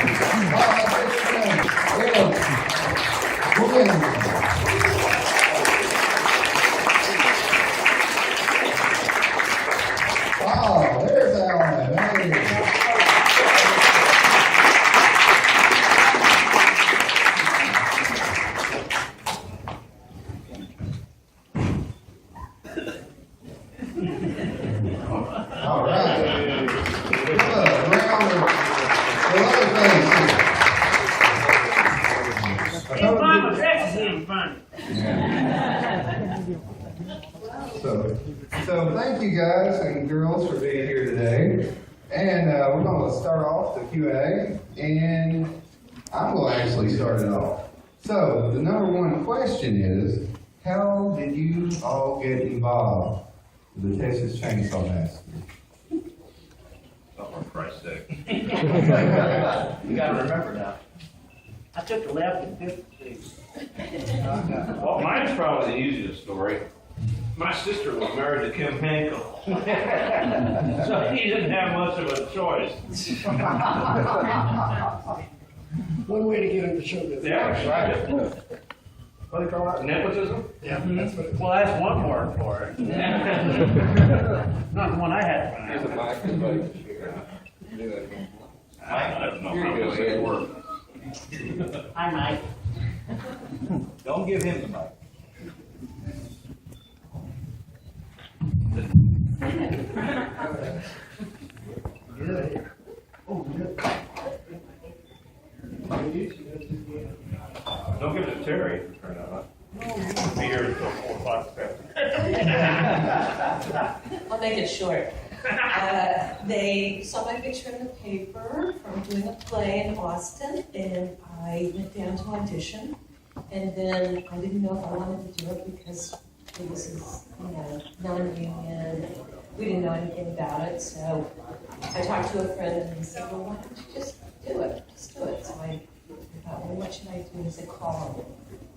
Oh, there's Alan. Hey. All right. Good. Round of other things here. It's fun with Texas is fun. So thank you guys and girls for being here today. And we're going to start off the Q&A, and I'm going to actually start it off. So the number one question is, how did you all get involved with the Texas Chainsaw Massacre? Oh, for Christ's sake. You gotta remember now. I took the left and fifth seat. Well, mine's probably the easiest story. My sister was married to Kim Hankel. So he didn't have much of a choice. One way to get into show business. Yeah, right. What do they call that? Nepotism? Yeah, that's what it is. Well, that's one word for it. Not the one I had when I Here's a was. mic, everybody. Do that again. I don't know Here how you to go, say Ed. the word. Hi, Mike. Don't give him the mic. Good. Oh, good. Don't give it to Terry if you turn out. Be here until 4 o'clock. I'll make it short. They saw my picture in the paper from doing a play in Austin, and I went down to audition. And then I didn't know if I wanted to do it because it was, non-union. We didn't know anything about it, so I talked to a friend and he said, well, why don't you just do it? Just do it. So I thought, well, what should I do? He said, call him.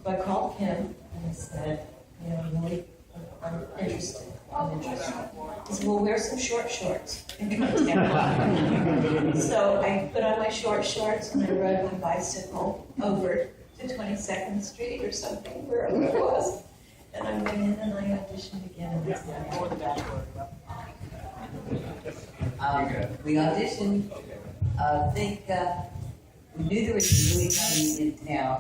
So I called Kim and I said, really, I'm interested. He said, well, wear some short shorts and come down. So I put on my short shorts and I rode my bicycle over to 22nd Street or something, wherever it was. And I went in and I auditioned again. And we auditioned. I think we knew there was new coming in town.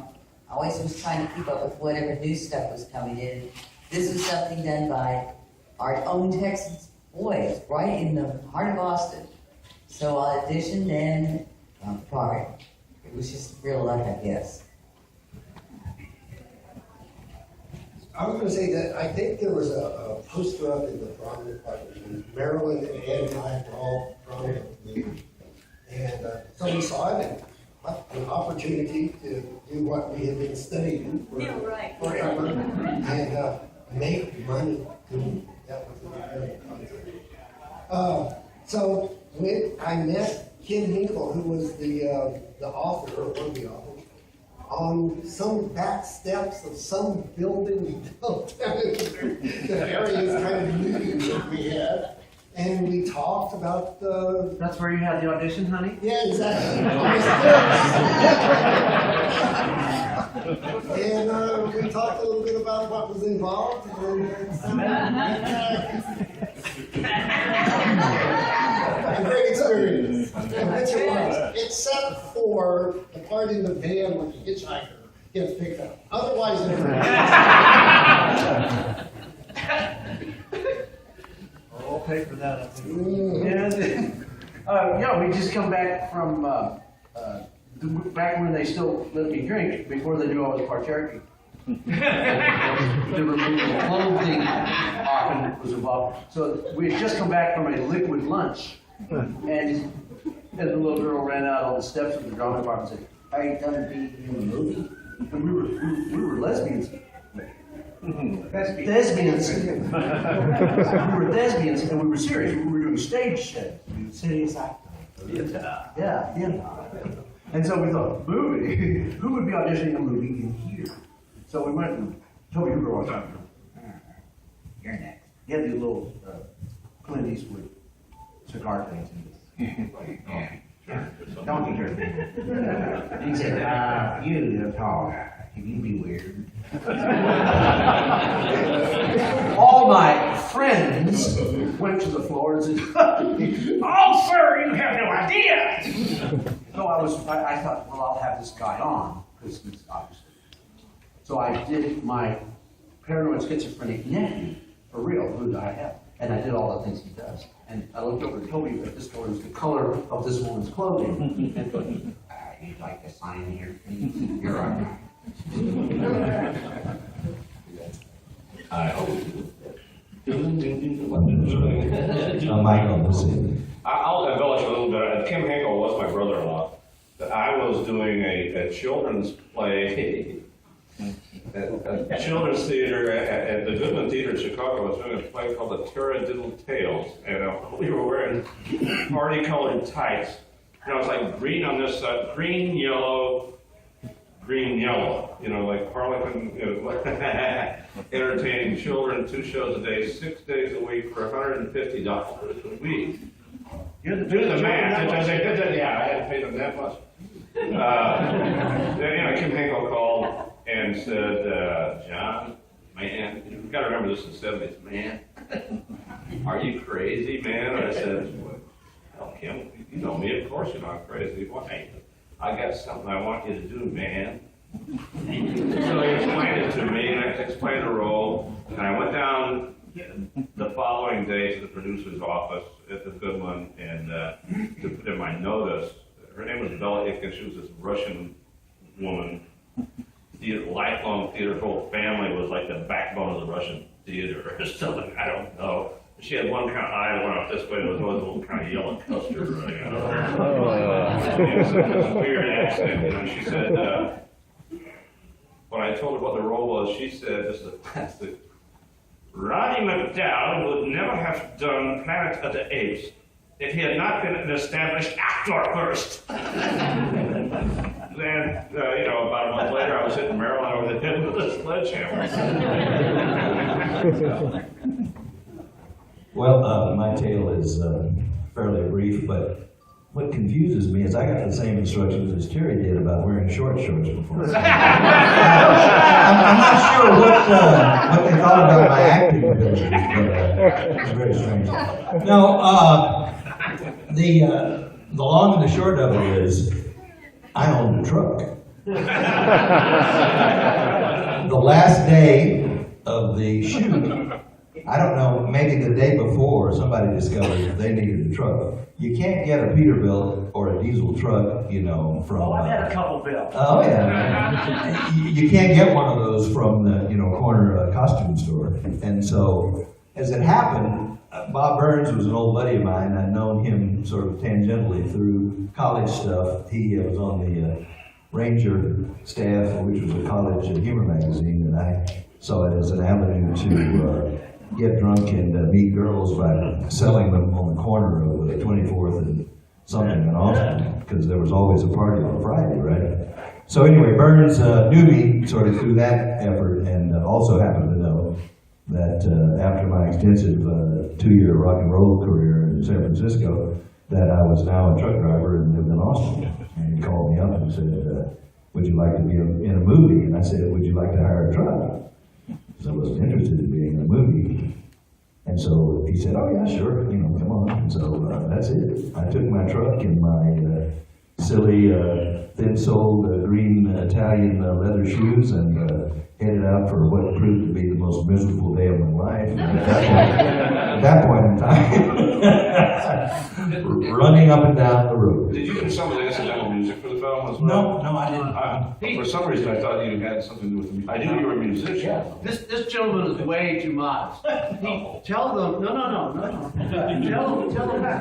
I always was trying to keep up with whatever new stuff was coming in. This was something done by our own Texas boys, right in the heart of Austin. So I auditioned and got the part. It was just real luck, I guess. I was gonna say that I think there was a poster up in the drama department. Maryland and Ed and I were all drama. And so we saw it and an opportunity to do what we had been studying for forever and make money doing that was a very concept. So when I met Kim Hinkle, who was the author, or one of the authors, on some back steps of some building downtown, the various kind of meetings that we had, and we talked about the. That's where you had the audition, honey? Yeah, exactly. And we talked a little bit about what was involved, and a great experience. Which it was, except for the part in the van when the hitchhiker gets picked up. Otherwise, I'll pay for that, I think. Yeah, we just come back from, back when they still let me drink, before they knew I was part Cherokee. The removal of clothing often was involved. So we had just come back from a liquid lunch, and the little girl ran out on the steps of the drama department and said, "Are you gonna be in the movie?" And we were lesbians. Thespians. We were thespians, and we were serious. We were doing stage shows. Serious acting. Yeah. And so we thought, movie? Who would be auditioning a movie in here? So we went and Toby Hooper was on. You're next. He had these little Clint Eastwood cigar things in his. Don't you hear me? He said, you tall guy, you be weird. All my friends went to the floor and said, oh, sir, you have no idea. So I thought, well, I'll have this guy on, because it's obviously. So I did my paranoid schizophrenic nephew, for real, who I have. And I did all the things he does. And I looked over and told you that this one was the color of this woman's clothing. And thought, you'd like to sign here, please? You're right. I hope. Michael, let's see. I'll embellish a little bit. Kim Hankel was my brother-in-law. I was doing a children's play at children's theater at the Goodman Theater in Chicago. I was doing a play called The Taradiddle Tales, and we were wearing party-colored tights. And I was like green on this side, green, yellow, you know, like Harlequin, you know, entertaining children 2 shows a day, 6 days a week for $150 a week. You're the Do the math. Yeah, I had to pay them that much. Then, Kim Hankel called and said, John, man, you've got to remember this is the 70s, man. Are you crazy, man? And I said, well, Kim, you know me, of course you're not crazy. Why? I got something I want you to do, man. So he explained it to me, and I explained the role, and I went down the following day to the producer's office at the Goodman, and to put in my notice, her name was Bella Itkin. She was this Russian woman, lifelong theater. Her whole family was like the backbone of the Russian theater or something, I don't know. She had one kind of eye that went out this way, and there was always a little kind of yellow custard running out of her. It was a weird accent, you know. She said, when I told her what the role was, she said, this is a classic, Roddy McDowell would never have done Planet of the Apes if he had not been an established actor first. Then, about a month later, I was hitting Marilyn over the head with a sledgehammer. Well, my tale is fairly brief, but what confuses me is I got the same instructions as Terry did about wearing short shorts before. I'm not sure what they thought about my acting abilities, but it's very strange. No, the long and the short of it is, I owned a truck. The last day of the shoot, I don't know, maybe the day before, somebody discovered they needed a truck. You can't get a Peterbilt or a diesel truck, from... Oh, I've had a couple bills. Oh, yeah. You can't get one of those from the, corner costume store. And so, as it happened, Bob Burns was an old buddy of mine. I'd known him sort of tangentially through college stuff. He was on the Ranger staff, which was a college humor magazine, and I saw it as an avenue to get drunk and meet girls by selling them on the corner of 24th and something in Austin, because there was always a party on Friday, right? So anyway, Burns knew me sort of through that effort, and also happened to know that after my extensive 2-year rock and roll career in San Francisco, that I was now a truck driver and lived in Austin. And he called me up and said, would you like to be in a movie? And I said, would you like to hire a truck? So I wasn't interested in being in a movie. And so he said, oh yeah, sure, come on. And so that's it. I took my truck and my silly, thin-soled green Italian leather shoes and headed out for what proved to be the most miserable day of my life. And at that point in time, running up and down the road. Did you do some of the incidental music for the film as well? No, I didn't. For some reason, I thought you had something to do with the music. I knew you were a musician. Yeah. This gentleman is way too modest. Tell them, no. Tell them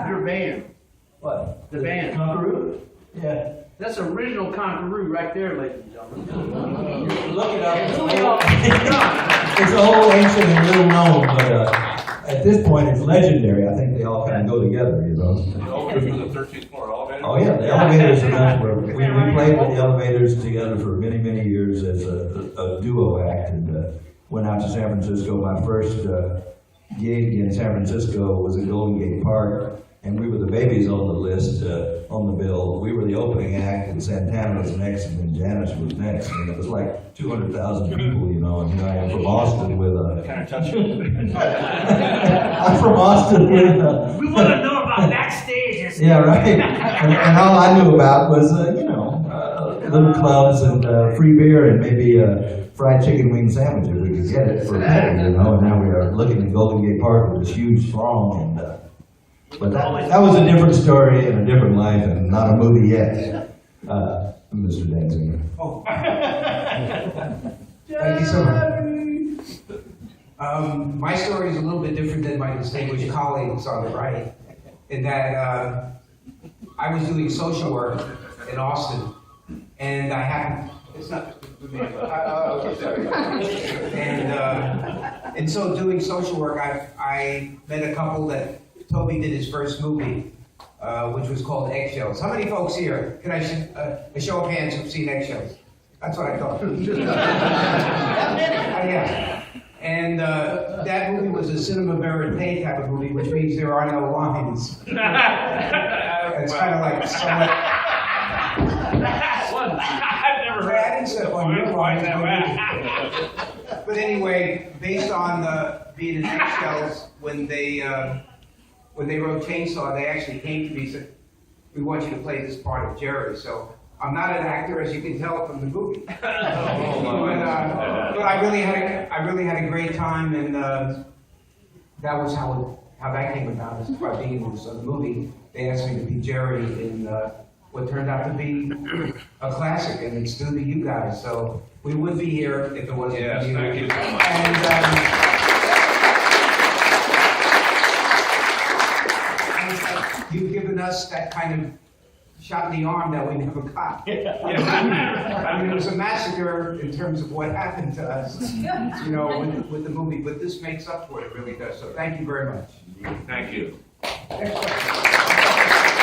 your band. What? The band. Conqueror? Yeah. That's original Conqueror right there, ladies and gentlemen. Look it up. It's old. It's old, ancient, and little known, but at this point it's legendary. I think they all kind of go together, The elevators for the 13th floor elevator? Oh yeah, the elevators are not where we played with the elevators together for many, many years as a duo act, and went out to San Francisco. My first gig in San Francisco was at Golden Gate Park, And we were the babies on the list, on the bill. We were the opening act, and Santana was next, and then Janice was next. And it was like 200,000 people, you know, and here I am from Austin with Kind of touching. I'm from Austin with We want to know about backstage. yeah, right. And all I knew about was, you know, little clubs and free beer and maybe a fried chicken wing sandwich if we could get it for a penny, you know. And now we are looking at Golden Gate Park with this huge throng. And but that was a different story and a different life and not a movie yet. Mr. Danziger. Thank you so much. My story is a little bit different than my distinguished colleagues on the right, in that I was doing social work in Austin, and I happened. It's not. Okay, sorry. And so doing social work, I met a couple that Toby did his first movie, which was called Eggshells. How many folks here? Can I a show of hands who've seen Eggshells? That's what I thought. Yeah. And that movie was a cinema verite type of movie, which means there are no lines. It's kind of like somewhat. I've never heard. I didn't say on your lines. But anyway, based on being in Eggshells, when they wrote Chainsaw, they actually came to me and said, "We want you to play this part of Jerry." So I'm not an actor, as you can tell from the movie. But I really had a great time, and that was how that came about. Is by being in the movie, they asked me to be Jerry in what turned out to be a classic, and it's due to you guys. So we would be here if it wasn't Yes, for you. thank you so much. And you've given us that kind of shot in the arm that we never got. I mean, it was a massacre in terms of what happened to us, you know, with the movie, but this makes up for it, it really does. So thank you very much. Thank you. Next question.